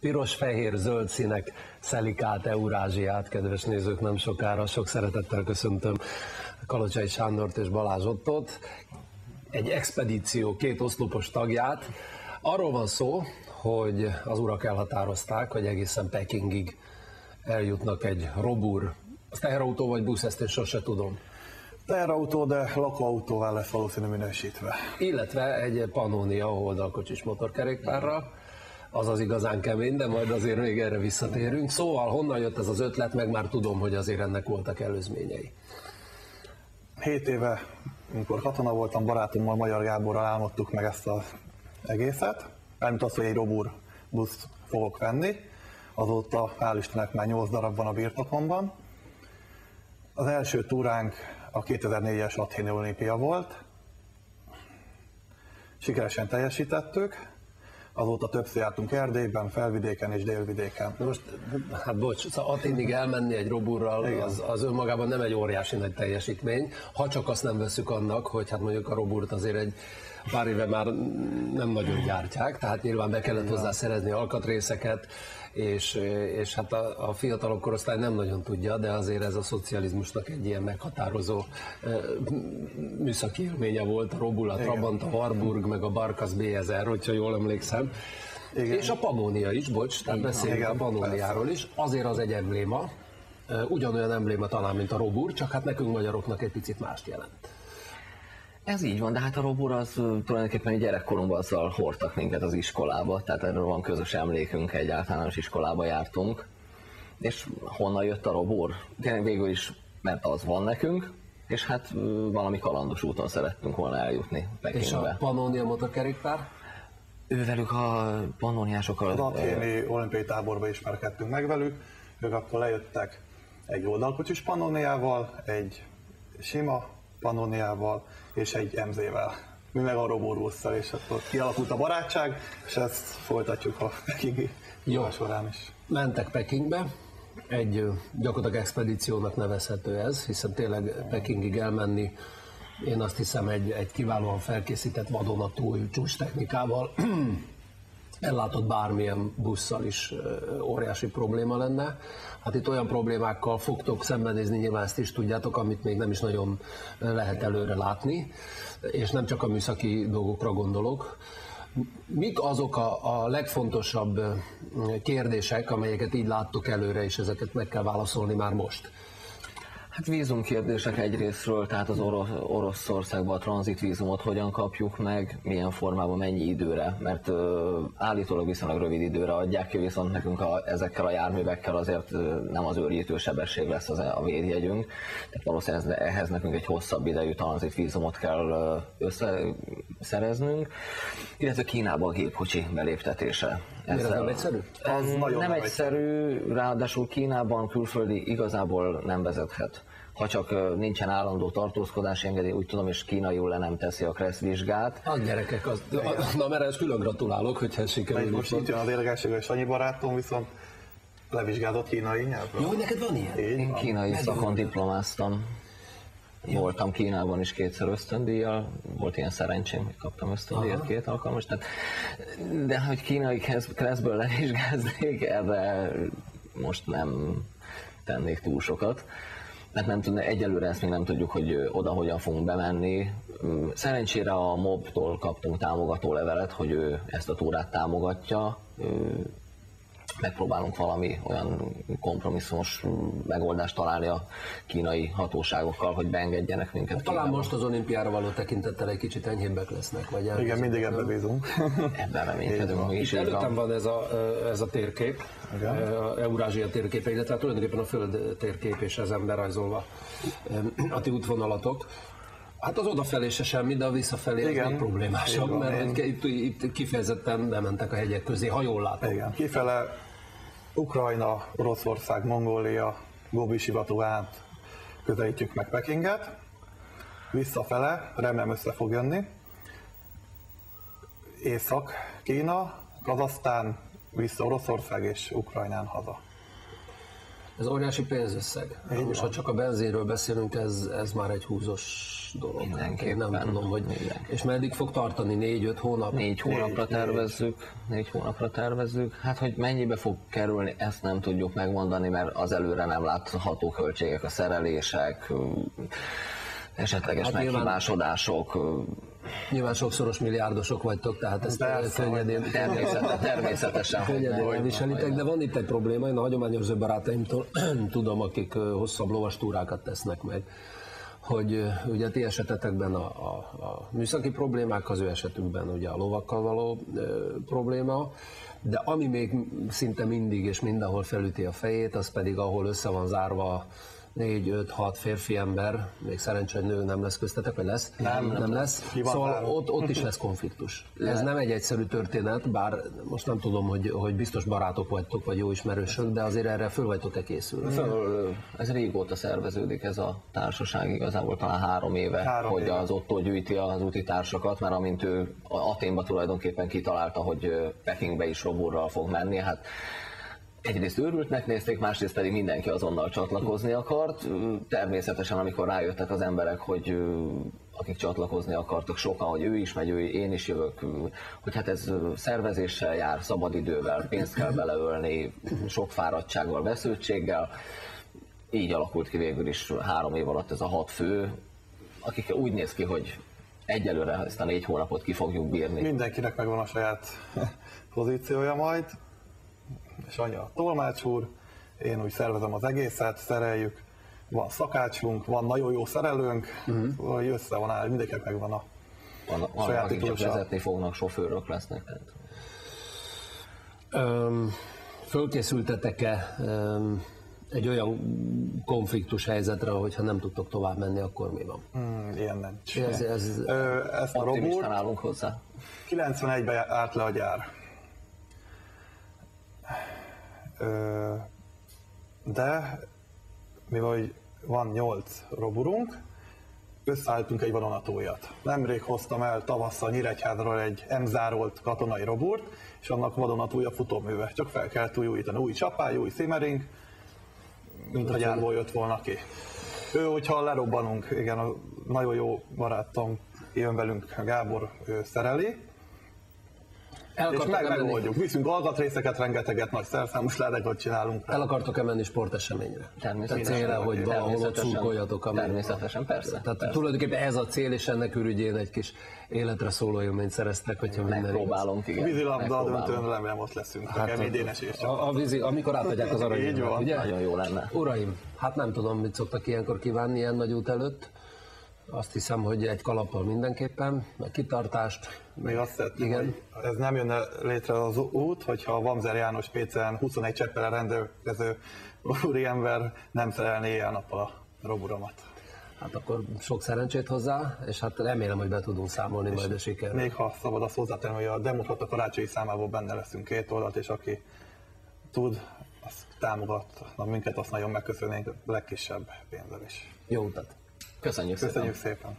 piros, fehér, zöld színek szelik át Eurázsiát, kedves nézők, nem sokára. Sok szeretettel köszöntöm Kalocsai Sándort és Balázs Ottót, egy expedíció 2 oszlopos tagját. Arról van szó, hogy az urak elhatározták, hogy egészen Pekingig eljutnak egy Robur. Az teherautó vagy busz, ezt én sose tudom. Teherautó, de lakóautóval lesz valószínű minősítve. Illetve egy Pannonia oldalkocsis motorkerékpárral. Az az igazán kemény, de majd azért még erre visszatérünk. Szóval honnan jött ez az ötlet, meg már tudom, hogy azért ennek voltak előzményei. 7 éve, amikor katona voltam, barátommal, Magyar Gáborral álmodtuk meg ezt az egészet. Elmúlt az, hogy egy Robur buszt fogok venni. Azóta hál' Istennek már 8 darab van a birtokomban. Az első túránk a 2004-es Athéni olimpia volt. Sikeresen teljesítettük. Azóta többször jártunk Erdélyben, Felvidéken és Délvidéken. Most, hát bocs, szóval Athénig elmenni egy Roburral, az önmagában nem egy óriási nagy teljesítmény, ha csak azt nem veszük annak, hogy hát mondjuk a Roburt azért egy pár éve már nem nagyon gyártják, tehát nyilván be kellett hozzá szerezni alkatrészeket, és hát a fiatalabb korosztály nem nagyon tudja, de azért ez a szocializmusnak egy ilyen meghatározó műszaki élménye volt, a Robur, a Trabant, a Warburg, meg a Barkas B1000, hogyha jól emlékszem. Igen. És a Pannonia is, bocs, tehát beszéljünk a Pannoniáról is, azért az egy embléma, ugyanolyan embléma talán, mint a Robur, csak hát nekünk magyaroknak egy picit mást jelent. Ez így van, de hát a Robur az tulajdonképpen gyerekkorunkban azzal hordtak minket az iskolába, tehát erről van közös emlékünk, egy általános iskolába jártunk. És honnan jött a Robur? Tényleg végül is, mert az van nekünk, és hát valami kalandos úton szerettünk volna eljutni Pekingbe. És a Pannonia motorkerékpár? Ővelük a pannoniásokkal... Az athéni olimpiai táborba ismerkedtünk meg velük, ők akkor lejöttek egy oldalkocsis Pannoniával, egy sima Pannoniával és egy MZ-vel. Mi meg a Robur busszal, és akkor kialakult a barátság, és ezt folytatjuk a pekingi során is. Mentek Pekingbe, egy gyakorlatilag expedíciónak nevezhető ez, hiszen tényleg Pekingig elmenni, én azt hiszem egy kiválóan felkészített vadonatúj csúcs technikával, ellátott bármilyen busszal is óriási probléma lenne. Hát itt olyan problémákkal fogtok szembenézni, nyilván ezt is tudjátok, amit még nem is nagyon lehet előre látni, és nem csak a műszaki dolgokra gondolok. Mik azok a legfontosabb kérdések, amelyeket így láttok előre, és ezeket meg kell válaszolni már most? Hát vízumkérdések egyrésztről, tehát az Oroszországban a tranzitvízumot hogyan kapjuk meg, milyen formában, mennyi időre, mert állítólag viszonylag rövid időre adják ki, viszont nekünk ezekkel a járművekkel azért nem az őrjítő sebesség lesz a védjegyünk, tehát valószínűleg ehhez nekünk egy hosszabb idejű tranzitvízumot kell összeszereznünk, illetve Kínában a gépkocsi beléptetése. Ez nem egyszerű? Ez nem egyszerű, ráadásul Kínában külföldi igazából nem vezethet. Ha csak nincsen állandó tartózkodási engedély, úgy tudom, és kínaiul le nem teszi a KRESZ vizsgát. A gyerekek, na mert ezt külön gratulálok, hogyha sikerül. Most itt jön az érdekesség, hogy Sanyi barátom viszont levizsgázott kínai nyelvről. Jó, neked van ilyen? Én kínai szakon diplomáztam. Voltam Kínában is 2-szer ösztöndíjjal, volt ilyen szerencsém, hogy kaptam ösztöndíjat 2 alkalmas. De hogy kínai KRESZ-ből levizsgáznék, erre most nem tennék túl sokat. Mert nem tudna, egyelőre ezt még nem tudjuk, hogy oda hogyan fogunk bemenni. Szerencsére a MOB-tól kaptunk támogató levelet, hogy ő ezt a túrát támogatja. Megpróbálunk valami olyan kompromisszumos megoldást találni a kínai hatóságokkal, hogy beengedjenek minket. Talán most az olimpiára való tekintettel egy kicsit enyhébbek lesznek, vagy igen, mindig ebben bízunk. Ebben reménykedünk. Itt előttem van ez a térkép, Eurázsia térképe, illetve tulajdonképpen a Föld térkép és ezen berajzolva a ti útvonalatok. Hát az odafelé se semmi, de a visszafelé ez még problémásabb, mert itt kifejezetten bementek a hegyek közé, ha jól látom. Igen, kifele Ukrajna, Oroszország, Mongólia, Gobi-sivatag át közelítjük meg Pekinget. Visszafele, remélem össze fog jönni. Észak-Kína, Kazahsztán, vissza Oroszország és Ukrajnán haza. Ez óriási pénzösszeg. Most ha csak a benzinről beszélünk, ez már egy húzós dolog. Mindenképpen. Nem tudom, hogy... És meddig fog tartani? 4-5 hónap? 4 hónapra tervezzük. 4 hónapra tervezzük. Hát, hogy mennyibe fog kerülni, ezt nem tudjuk megmondani, mert az előre nem látható költségek, a szerelések, esetleges meghibásodások. Nyilván sokszoros milliárdosok vagytok, tehát ezt könnyedén természetesen elviselitek, de van itt egy probléma, én a hagyományos barátaimtól tudom, akik hosszabb lovastúrákat tesznek meg, hogy ugye ti esetetekben a műszaki problémák, az ő esetükben ugye a lovakkal való probléma, de ami még szinte mindig és mindenhol felüti a fejét, az pedig ahol össze van zárva 4-5-6 férfi ember, még szerencsé, hogy nő nem lesz köztetek, vagy lesz? Nem lesz. Szóval ott is lesz konfliktus. Ez nem egy egyszerű történet, bár most nem tudom, hogy biztos barátok vagytok, vagy jó ismerősök, de azért erre föl vagytok-e készülni? Ez régóta szerveződik ez a társaság, igazából talán 3 éve, hogy az Otto gyűjti az úti társakat, mert amint ő Athénba tulajdonképpen kitalálta, hogy Pekingbe is roburral fog menni, hát egyrészt őrültnek nézték, másrészt pedig mindenki azonnal csatlakozni akart. Természetesen, amikor rájöttek az emberek, hogy akik csatlakozni akartak, sokan, hogy ő is megy, én is jövök, hogy hát ez szervezéssel jár, szabadidővel, pénzt kell beleölni, sok fáradtsággal, vesződtséggel. Így alakult ki végül is 3 év alatt ez a 6 fő, akik úgy néz ki, hogy egyelőre ezt a 4 hónapot ki fogjuk bírni. Mindenkinek megvan a saját pozíciója majd, és annyi a tolmács úr, én úgy szervezem az egészet, szereljük, van szakácsunk, van nagyon jó szerelőnk, hogy össze van áll, mindenkinek megvan a saját akik csak titulusa. vezetni fognak, sofőrök lesznek. Fölkészültetek-e egy olyan konfliktus helyzetre, hogyha nem tudtok tovább menni, akkor mi van? Ilyen nincs. Ez a roburt Optimistán állunk hozzá. 91-ben állt le a gyár. De mivel hogy van 8 roburunk, összeálltunk egy vadonatójat. Nemrég hoztam el tavasszal Nyíregyházról egy M-zárolt katonai roburt, és annak vadonatója futóműve. Csak fel kell újítani. Új csapály, új szimering, mint a gyárból jött volna ki. Ő, hogyha lerobbanunk, igen, a nagyon jó barátom jön velünk, Gábor, ő szereli, és megoldjuk. Viszünk alkatrészeket, rengeteget, nagy szerszámos ládékot csinálunk. El akartok-e menni sporteseményre? Természetesen. A célra, hogy valahol ott szurkoljatok. Természetesen, persze. Tehát tulajdonképpen ez a cél, és ennek ürügyén egy kis életre szóló élményt szereztek, hogyha minden Megpróbálunk, igen. Vízilabda döntőn remélem ott leszünk. Hát, a vízi, amikor átadják az aranyat, ugye? Nagyon jó lenne. Uraim, hát nem tudom, mit szoktak ilyenkor kívánni ilyen nagy út előtt. Azt hiszem, hogy egy kalappal mindenképpen, meg kitartást. Még azt szeretném, igen. hogy ez nem jönne létre az út, hogyha a Vamzer János Pécelen 21 cseppelen rendelkező úriember nem szerelné éjjel-nappal a roburomat. Hát akkor sok szerencsét hozzá, és hát remélem, hogy be tudunk számolni majd a sikerrel. Még ha szabad azt hozzátenni, hogy a Demokrata karácsonyi számában benne leszünk 2 oldalt, és aki tud, azt támogatna minket, azt nagyon megköszönnénk legkisebb pénzzel is. Jó utat! Köszönjük Köszönjük szépen!